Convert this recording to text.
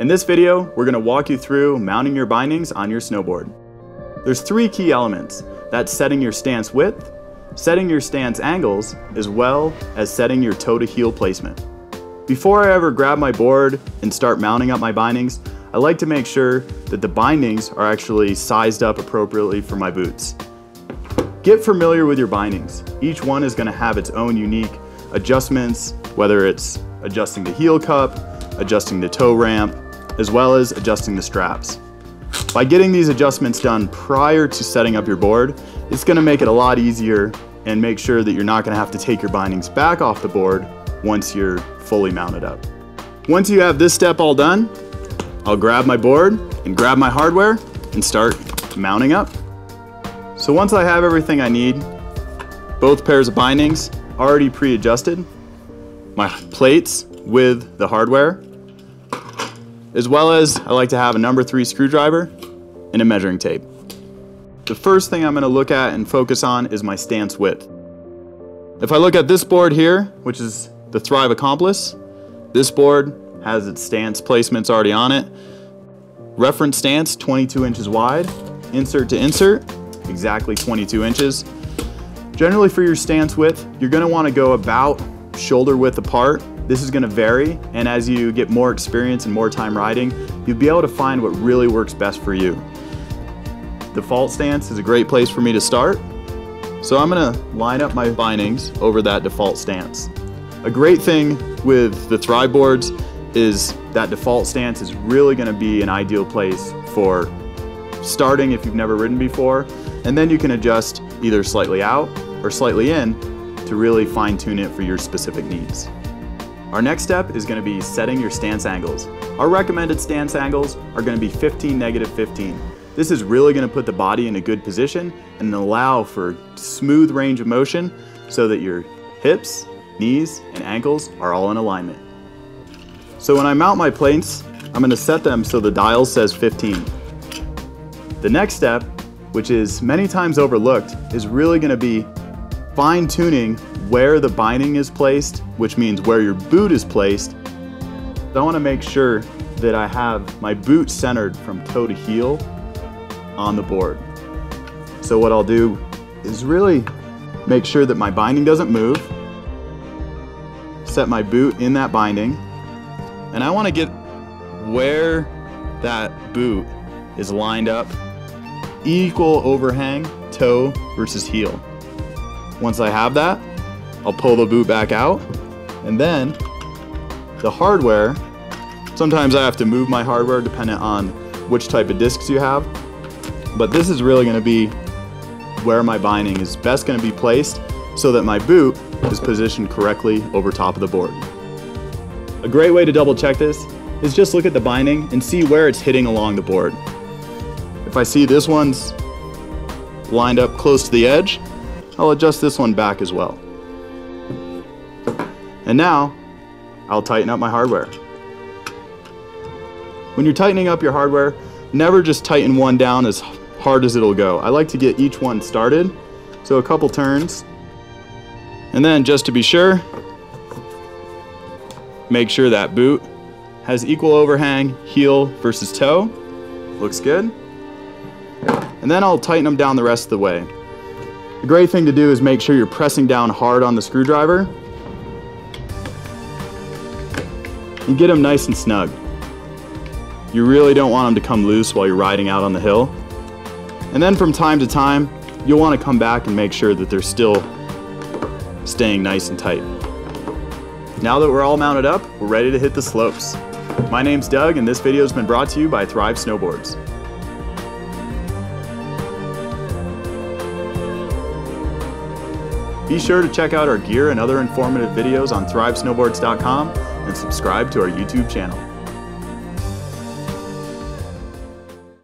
In this video, we're going to walk you through mounting your bindings on your snowboard. There's 3 key elements. That's setting your stance width, setting your stance angles, as well as setting your toe to heel placement. Before I ever grab my board and start mounting up my bindings, I like to make sure that the bindings are actually sized up appropriately for my boots. Get familiar with your bindings. Each one is going to have its own unique adjustments, whether it's adjusting the heel cup, adjusting the toe ramp, as well as adjusting the straps. By getting these adjustments done prior to setting up your board, it's going to make it a lot easier and make sure that you're not going to have to take your bindings back off the board once you're fully mounted up. Once you have this step all done, I'll grab my board and grab my hardware and start mounting up. So once I have everything I need, both pairs of bindings already pre-adjusted, my plates with the hardware, as well as I like to have a number 3 screwdriver and a measuring tape. The first thing I'm going to look at and focus on is my stance width. If I look at this board here, which is the Thrive Accomplice, this board has its stance placements already on it. Reference stance 22 inches wide, insert to insert, exactly 22 inches. Generally for your stance width, you're going to want to go about shoulder width apart. This is going to vary, and as you get more experience and more time riding, you'll be able to find what really works best for you. Default stance is a great place for me to start, so I'm going to line up my bindings over that default stance. A great thing with the Thrive boards is that default stance is really going to be an ideal place for starting if you've never ridden before, and then you can adjust either slightly out or slightly in to really fine-tune it for your specific needs. Our next step is going to be setting your stance angles. Our recommended stance angles are going to be 15, -15. This is really going to put the body in a good position and allow for smooth range of motion so that your hips, knees, and ankles are all in alignment. So when I mount my plates, I'm going to set them so the dial says 15. The next step, which is many times overlooked, is really going to be fine-tuning where the binding is placed, which means where your boot is placed. I want to make sure that I have my boot centered from toe to heel on the board. So what I'll do is really make sure that my binding doesn't move, set my boot in that binding, and I want to get where that boot is lined up, equal overhang, toe versus heel. Once I have that, I'll pull the boot back out, and then the hardware, sometimes I have to move my hardware depending on which type of discs you have, but this is really going to be where my binding is best going to be placed so that my boot is positioned correctly over top of the board. A great way to double check this is just look at the binding and see where it's hitting along the board. If I see this one's lined up close to the edge, I'll adjust this one back as well. And now, I'll tighten up my hardware. When you're tightening up your hardware, never just tighten one down as hard as it'll go. I like to get each one started, so a couple turns. And then just to be sure, make sure that boot has equal overhang, heel versus toe. Looks good. And then I'll tighten them down the rest of the way. The great thing to do is make sure you're pressing down hard on the screwdriver and get them nice and snug. You really don't want them to come loose while you're riding out on the hill. And then from time to time, you'll want to come back and make sure that they're still staying nice and tight. Now that we're all mounted up, we're ready to hit the slopes. My name's Doug, and this video has been brought to you by Thrive Snowboards. Be sure to check out our gear and other informative videos on thrivesnowboards.com and subscribe to our YouTube channel.